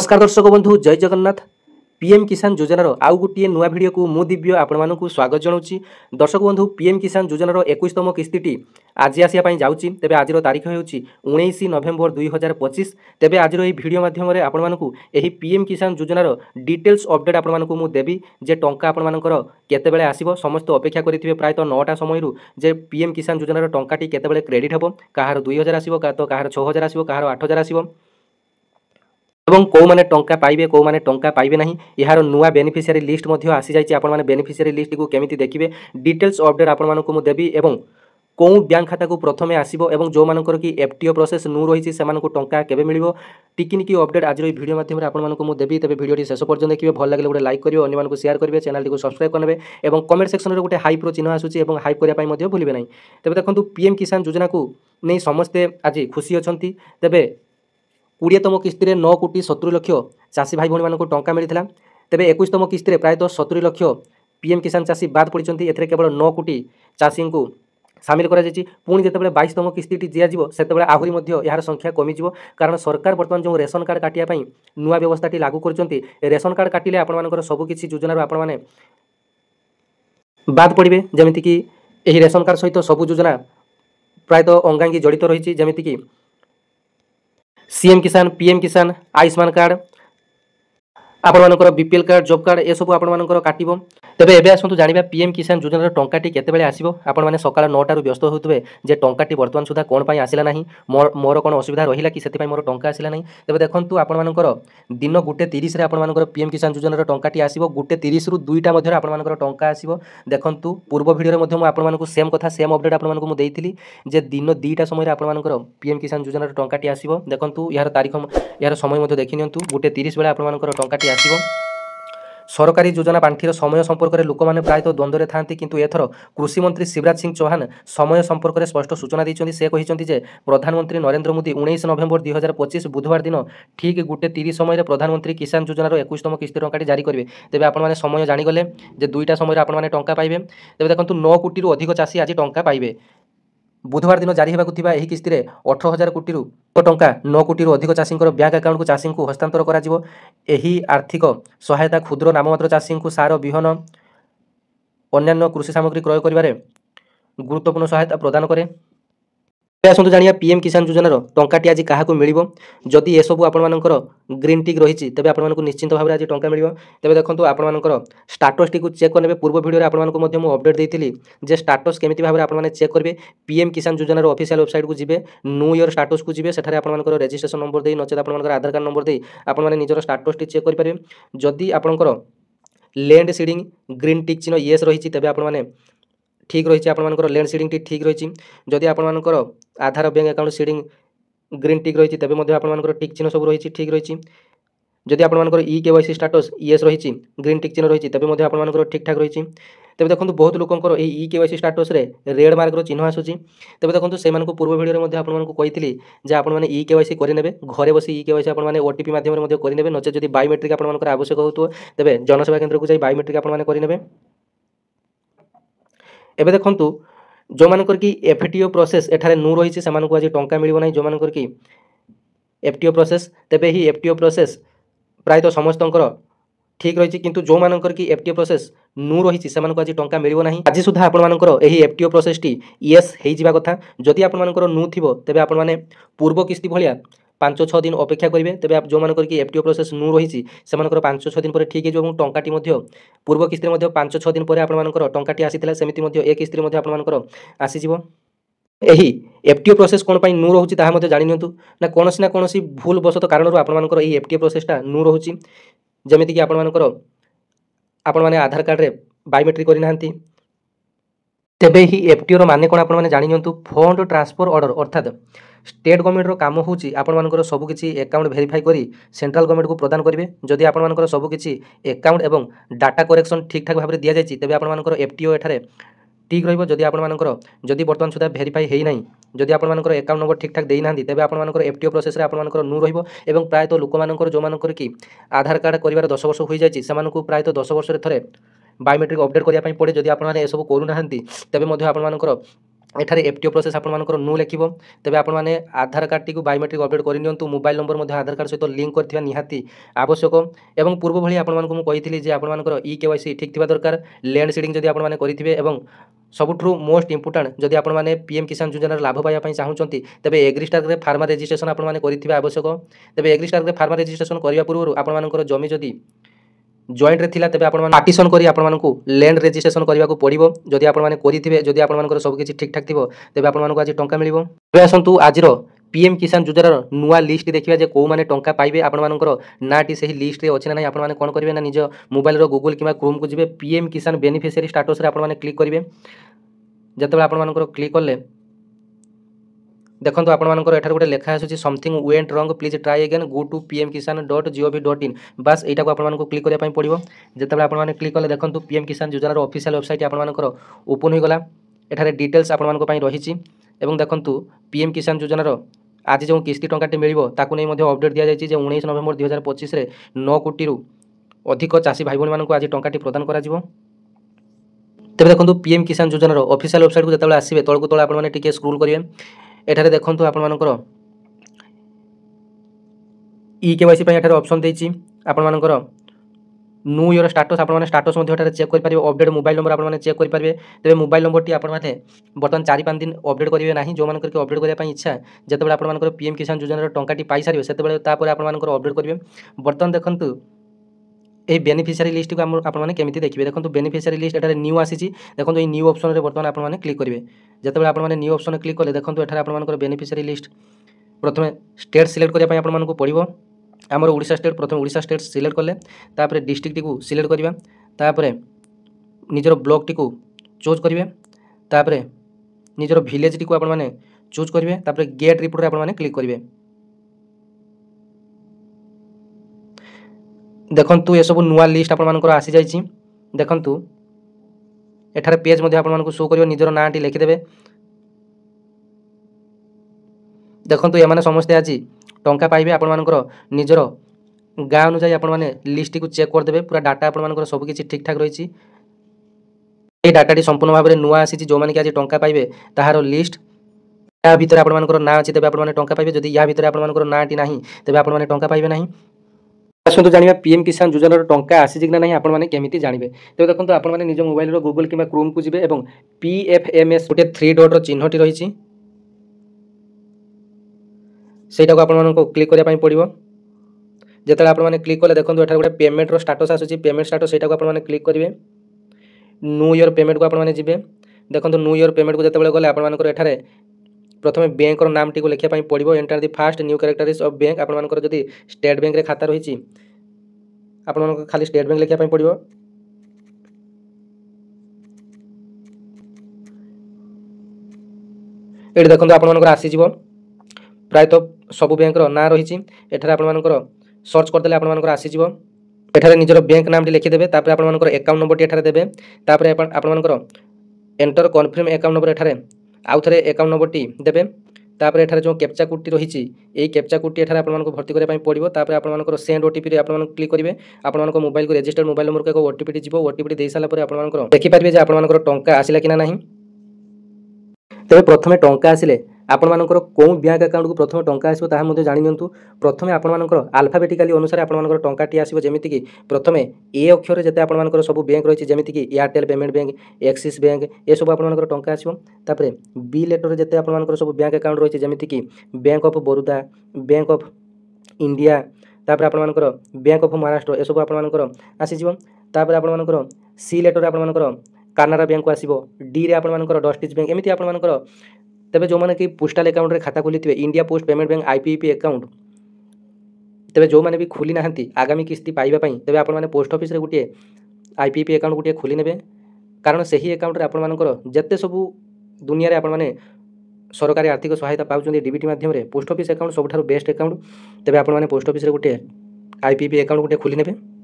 नमस्कार दर्शक बंधु जय जगन्नाथ। पीएम किसान योजनार आउ गोटे नुआ भिडियो को मु दिव्य आपको स्वागत जनाऊँगी। दर्शक बंधु पीएम किसान योजनार 21तम किस्ती आज आसापी जाऊँगी। तेज आज तारीख हो 19 नवेम्बर 2025। तेज आज भिडियो माध्यम आपको यही पीएम किसान योजनार डिटेल्स अपडेट आपको देवी जे टंका आपंकर केतबेले आसीबो। समस्त अपेक्षा करेंगे प्रायतः 9टा समय जे पीएम किसान योजनार टंकाटी केतबेले क्रेडिट हम, कहार 2000 आसीबो तो कहार 6000 आसीबो, कहार 8000 आसीबो एवं कौ माने टंका पाइबे कौ माने टंका पाइबे नहीं। यार नुआ बेनिफिशियरी लिस्ट मध्य आसी जाइए। आपण माने बेनिफिशियरी लिस्ट को केमिति देखिबे डिटेल्स अपडेट आपण मानकु मु देबी एवं कौ बैंक खाता को प्रथमे आसीबो एवं जो मानकर कि एफटीओ प्रोसेस नु रही से टंका केबे मिलिबो टिकिनिकी अपडेट आज वीडियो माध्यम आपण मानकु मु देबी। तेबे वीडियोटी शेष पर्यंत देखिबे। भल लागले गोटे लाइक करिवे, अन्य मानकु शेयर करिवे, चैनल को सब्सक्राइब करनेबे एवं कमेंट सेक्शन रे गोटे हाइप रो चिन्ह आसुची एवं हाइप करिया पई मध्य भूलिबे नहीं। तेबे देखंतु पीएम किसान योजना को नहीं समस्ते आज खुशी अछंती। तेबे 20तम किस्ती 9 कोटी 70 लक्ष चाषी भाई भाई टंका मिलता। तेबे 21तम किस्ती प्रायतः 70 लक्ष पीएम किसान चाषी बाद पड़ती। एथे केवल 9 कोटी चाषी को सामिल करा जायछि। पुणी जितेबाला 22तम किस्ती दिज्व से आहरी यार संख्या कमिजिव, कारण सरकार बर्तमान जो रेशन कार्ड काटिया नुआ व्यवस्था लागू करछंती। रेशन कार्ड काटिले आपनकर सबकिछि योजनार आपण माने बाद पड़े। जमिति कि एही रेशन कार्ड सहित सबु योजना प्रायतः अंगांगी जड़ित रही, जमिति कि सीएम किसान, पीएम किसान, आयुष्मान कार्ड, आपनकर बीपीएल कार्ड, जॉब कार्ड ए सब आपनकर काटिबो। तेबे एबे आसंतु जानिबा पीएम किसान योजनार टंकाटी केतेबेले आसीबो। आपण माने सकाळ 9टारू व्यस्त होतबे जे टंकाटी वर्तमान सुधा कोन पई आसिला नाही, मोर कोन असुविधा रहिला कि सेति पई मोर टंका आसिला नाही। तेबे देखंतु आपण मानकर दिन 1:30 रे आपण मानकर पीएम किसान योजनार टंकाटी आसीबो। 1:30 रु 2टा मध्ये आपण मानकर टंका आसीबो। देखंतु पूर्व भिडियो रे मध्ये आपण मानकु सेम कथा सेम अपडेट आपण मानकु मु देइथिली जे दिन 2टा समय रे आपण मानकर पीएम किसान योजनार टंकाटी आसीबो। देखंतु यार तारीख यार समय मध्ये देखि नियंतु। 1:30 बेला आपण मानकर टंकाटी आसीबो। सरकारी योजना पांठिर समय संपर्क में लोक मैंने प्रायतः द्वंद्व था, किंतु एथर कृषि मंत्री शिवराज सिंह चौहान समय संपर्क में स्पष्ट सूचना देते। से कहते प्रधानमंत्री नरेंद्र मोदी 19 नवेम्बर 2025 बुधवार दिन ठीक 1:30 समय प्रधानमंत्री किसान योजनार 21तम किस्ती टंकाटी जारी करेंगे। तेज आपने समय जाणीगले जे 2टा समय आपने टंका पाइबे। तेज देखो 9 कोटी अधिक चाषी आज टंका पाइबे। बुधवार दिन जारी होगा किस्ती 18,000 कोटी टंका 9 कोटी अधिक चाषी बैंक अकाउंट को चाषी को हस्तांतर कर आर्थिक सहायता क्षुद्र नाममात्र चाषी को सार विहन अन्य कृषि सामग्री क्रय कर गुरुत्वपूर्ण सहायता प्रदान करे। आसतु जानिया पीएम किसान योजनार टंकाटी आज क्या मिलिबो। जदि ये सब आपनकर ग्रीन टिक रही तेज आपको निश्चिंत भाव में आज टंका मिलिबो। तेबे देखंतु आपनकर स्टाटस टी को चेक करने। पूर्व वीडियो रे आपननको मध्य मु अपडेट देइथिली जे स्टाटस केमिति भाव में आपन चेक करेंगे। पीएम किसान योजनार ऑफिशियल वेबसाइट को जिबे, नो योर स्टाटस को जिबे, सेठारे आपनकर रजिस्ट्रेशन नंबर दे नचेत आपनकर आधार कार्ड नंबर दे आपन माने निजर स्टाटस टी चेक कर पारे। जदि आपनकर लैंड सीडिंग ग्रीन टिक चिन्ह येस रही तेबे आपन माने ठीक रही, आपनकर लैंड सीडिंग टी ठीक रही। जदि आपनकर Aadhaar bank account seeding green tick रही तेबे मध्ये आपनकर टिक चिन्ह सब रही ठीक रही। जदि आपनकर ई केवाईसी स्टाटस येस रही ग्रीन टिक चिन्ह रही तेबे मध्ये आपनकर ठीक ठाक रही। तेबे देखंतु बहुत लोकंकर ई केवाईसी स्टाटस रे रेड मार्क रो चिन्ह आसुची। तेबे देखंतु से मानको पूर्व वीडियो रे मध्ये आपननको कहितली जे आपन माने ई केवाईसी करि नेबे। घरे बसी ई केवाईसी आपन माने ओटीपी माध्यम रे मध्ये करि नेबे। नचे जदि बायोमेट्रिक आपन मानकर आवश्यक होतो तेबे जनसेवा केंद्र को जाई बायोमेट्रिक आपन माने करि नेबे। एबे देखंतु जो मानकर कि एफटीओ प्रोसेस एठारे नु रही से आज टंका मिलिबो नै। जो मानकर कि एफटीओ प्रोसेस तेबे ही एफटीओ प्रोसेस प्रायतः समस्तंकर ठीक रही, किंतु जो मानकर कि एफटीओ प्रोसेस नु रही से आज टंका मिलिबो नाही। आज सुधा आपण मानकर एही एफटीओ प्रोसेस टी येस हेइ जिबा कथा। जदि आपण मानकर नु थिबो तेबे आपण माने पूर्व किस्ती भलिया 5-6 दिन अपेक्षा करेंगे। तेबे आप जो मानकर कि एफटीओ प्रोसेस नु रही से 5-6 दिन पर ठीक हो टंकाटी पूर्व किस्ती 5-6 दिन पर आपनकर टंकाटी आसीथिला सेमिति ए किस्ती आपनकर आसीजिवो। एही एफटीओ प्रोसेस कोन पई नु रहउची ताहा मते जानि नियंतु ना कोनोसी भूल बसत कारण आपनकर एही एफटीओ प्रोसेसटा नु रहउची। जेमिति कि आपनकर आपण माने आधार कार्ड रे बायोमेट्रिक करि नाहंती तेबे ही एफटीओ रो माने कोन आपण माने जानि नियंतु। फंड ट्रांसफर ऑर्डर अर्थात स्टेट गवर्नमेंट रो काम होची आपण मानकर सब किछि अकाउंट वेरीफाई करी सेंट्रल गवर्नमेंट को प्रदान करिवे। जदि आपण मानकर सब किछि अकाउंट एवं डाटा करेक्शन ठीक ठाक भाव में दिया जायछि तेबे आपण मानकर एफटीओ एठारे ठीक रहिबो। जदि आपण मानकर जदि वर्तमान सुधा वेरीफाई हेइ नाही, जदि आपण मानकर अकाउंट नंबर ठीक ठाक देइ नाहंती तेबे आपण मानकर एफटीओ प्रोसेस रे आपण मानकर नु रहिबो। एवं प्रायतः लोक मानकर जो मानकर कि आधार कार्ड करिवार 10 वर्ष होई जायछि सेमानकु प्रायतः 10 वर्ष रे थरे बायोमेट्रिक अपडेट करिया पई पड़े। जदि आपण माने ए सब करू नाहंती तेबे मध्ये आपण मानकर एठारे एफटीओ प्रोसेस आपमनकर नु लेखिबो तबे आपण माने आधार कार्ड टी को बायोमेट्रिक अपडेट करि नियंतु मोबाइल नंबर मध्ये आधार कार्ड सहित लिंक करथिबा निहाती आवश्यक एवं पूर्व भली आपण मानकु मु कहिथिली जे आपण मानकर ई केवाईसी ठीक थिबा दरकार लैंड सीडिंग जदि आपण माने करिथिबे एवं सबुठु मोस्ट इंपोर्टेंट जदि आपण माने पीएम किसान योजना लाभ पाइबा पई चाहुचंती तबे एग्रीस्टार रे फार्मर रजिस्ट्रेशन आपण माने करिथिबा आवश्यक तबे एग्रीस्टार रे फार्मर रजिस्ट्रेशन करिया पूर्व आपण मानकर जमी जदि जॉइंट रे थिला तबे आपण माने पार्टीशन करी आपण मानकु लैंड रजिस्ट्रेशन करबा को पड़िबो जदि आपण माने करिथिबे जदि आपण मानकर सब किछि ठीक ठाक थिबो तबे आपण मानकु आज टंका मिलिबो तबे आसंतु आजिरो पीएम किसान योजनार नुआ लिस्ट देखिबा जे को माने टंका पाइबे आपण मानकर नाटी सही लिस्ट रे अछि ना नाही आपण माने कोन करिवे ना निज मोबाइल रो गूगल किबा क्रोम को जिबे पीएम किसान बेनिफिशियरी स्टेटस रे आपण माने क्लिक करिवे जतबे आपण मानकर क्लिक करले देखो आपण मानकर एठार गोटे लेखा आसुची something went wrong please try again go to pmkisan.gov.in बस एटा को आपण मानकर क्लिक करिया पई पड़िबो जतबे आपण माने क्लिक करले देखंतु पीएम किसान योजनार ऑफिशियल वेबसाइट आपण मानकर ओपन होई गला एठारे डिटेल्स आपण मानकर पई रहिची एवं देखंतु पीएम किसान योजनार आज जो किस्ती टंकाटी मिलिबो ताकू नै मध्ये अपडेट दिया जायछि जे 19 नवेम्बर 2025 रे 9 कोटी रु अधिक चासी भाई बहन मानकु आज टंकाटी प्रदान करा जिवो तबे देखंतु पीएम किसान योजनार ऑफिशियल वेबसाइट को जतबे आसीबे तळकु तळ आपण माने टिके स्क्रॉल करिवे एठारे देखंतु आपण मानकर ई केवाईसी पई एठारे ऑप्शन देछि आपण मानकर नो योर स्टेटस आपण माने स्टेटस मध्ये एठारे चेक करि परिबे अपडेट मोबाइल नंबर आपण माने चेक करि परिबे तबे मोबाइल नंबर टी आपण माने बर्तन 4-5 दिन अपडेट करिवे नाही जो मानकर के अपडेट करिया पई इच्छा जतबे आपण मानकर पीएम किसान योजनार टंकाटी पाई सारिबे सेतबे तापर आपण मानकर अपडेट करिवे बर्तन देखंतु ए बेनिफिशियरी लिस्ट को आपण माने केमिति देखिबे देखंतु बेनिफिशियरी लिस्ट एठारे न्यू आसीची देखंतु ए न्यू ऑप्शन रे बर्तमान आपण माने क्लिक करिवे जतबे आपण माने न्यू ऑप्शन रे क्लिक करले देखंतु एठारे आपण मानकर बेनिफिशियरी लिस्ट प्रथमे स्टेट सिलेक्ट करिया पई आपण मानकु पड़िबो हमर ओडिशा स्टेट प्रथमे ओडिशा स्टेट सिलेक्ट करले तापर डिस्ट्रिक्ट को सिलेक्ट करिवा तापर निजर ब्लॉक टी को चूज करिवे तापर निजर विलेज टी को आपण माने चूज करिवे तापर गेट रिपोर्ट रे आपण माने क्लिक करिवे देखंतु ये सब नुआ लिस्ट आपण मानकर आसी जाईची देखंतु एठारे पेज मध्ये आपण मानकु शो करियो निजर नाटी लिखि देबे देखंतु ए माने समस्त आजी टंका पाइबे आपण मानकर निजर गाँ अनुसार आपण माने लिस्ट को चेक कर देबे पूरा डाटा आपण मानकर सब किछि ठीक ठाक रहिछि ए डाटाटी संपूर्ण भाबरे नुआ आसीछि जो माने कि आज टंका पाइबे ताहारो लिस्ट या भितर आपण मानकर ना अछि तबे आपण माने टंका पाइबे जदि या भितर आपण मानकर नाटी नाही तबे आपण माने टंका पाइबे नाही आसंतु जानिबा पीएम किसान योजनार टंका आसी कि ना आपण माने केमिति जानिबे तो देखंतु आपण माने निज मोबाइल रो गूगल किबा क्रोम को जिबे एवं पीएफएमएस गोटे 3 डॉट रो चिन्हटी रहिछि सेटा को आपण मानको क्लिक करिया पई पड़िबो जेतले आपण माने क्लिक करले देखंतु एठा गोटे पेमेंट रो स्टेटस आसुची पेमेंट स्टेटस सेटा को आपण माने क्लिक करिवे नो योर पेमेंट को आपण माने जिबे देखंतु नो योर पेमेंट को जेतबेले गले आपण मानकर एठारे प्रथमे बैंक रो नाम टी को लिखिया पई पड़िबो enter the first new characteristics of bank आपण मानकर जदी स्टेट बैंक रे खाता रहिछि आपण मानकर खाली स्टेट बैंक लिखिया पई पड़िबो एठी देखंतु आपण मानकर आसी जिवो प्राय तो सब बैंक रो ना रहिछि एठारे आपण मानकर सर्च कर देले आपण मानकर आसी जिवो एठारे निजर बैंक नाम टी लिखि देबे तापर आपण मानकर अकाउंट नंबर टी एठारे देबे तापर आपण मानकर एंटर कन्फर्म अकाउंट नंबर एठारे आउ थरे अकाउंट नंबर टी देबे तापर एठारे जो कैप्चा कोड टी रहिछि एई कैप्चा कोड टी एठारे आपण मानको भर्ती करिया पई पड़िबो तापर आपण मानकर सेंड ओटीपी रे आपण मानको क्लिक करिवे आपण मानको मोबाइल को रजिस्टर्ड मोबाइल नंबर को एक ओटीपी टी जिवो ओटीपी टी देई साला परे आपण मानकर देखि पारिबे जे आपण मानकर टंका आसिला कि ना नाही तबे प्रथमे टंका आसिले आपण मानकर को बैंक अकाउंट को प्रथम टंका आसीबो ताहा मध्ये जानि नियंतु प्रथमे आपण मानकर अल्फाबेटिकली अनुसार आपण मानकर टंका टी आसीबो जेमिति कि प्रथमे ए अक्षर जते आपण मानकर सब बैंक रहिछि जेमिति कि Airtel payment bank Axis bank ए सब आपण मानकर टंका आसीबो तापरे बी लेटर जते आपण मानकर सब बैंक अकाउंट रहिछि जेमिति कि bank of Baroda bank of India तापर आपण मानकर बैंक ऑफ महाराष्ट्र ए सब आपण मानकर आसी जिवो तापर आपण मानकर सी लेटर आपण मानकर कानारा बैंक को आसीबो डी रे आपण मानकर डस्टिज बैंक एमिति आपण मानकर तबे जो माने कि पोस्टल अकाउंट रे खाता खोलिथिबे India post payment bank IPP account तबे जो माने भी खोली नाहंती आगामी किस्ती पाइबा पई तबे आपण माने पोस्ट ऑफिस रे गुटिए आईपीपी अकाउंट गुटिए खोली नेबे कारण सही अकाउंट रे आपण मानकर जत्ते सब दुनिया रे आपण माने सरकारी आर्थिक सहायता पाउचंदी डीबीटी माध्यम रे पोस्ट ऑफिस अकाउंट सबठारो बेस्ट अकाउंट तबे आपण माने पोस्ट ऑफिस रे गुटिए आईपीपी अकाउंट गुटिए खोली नेबे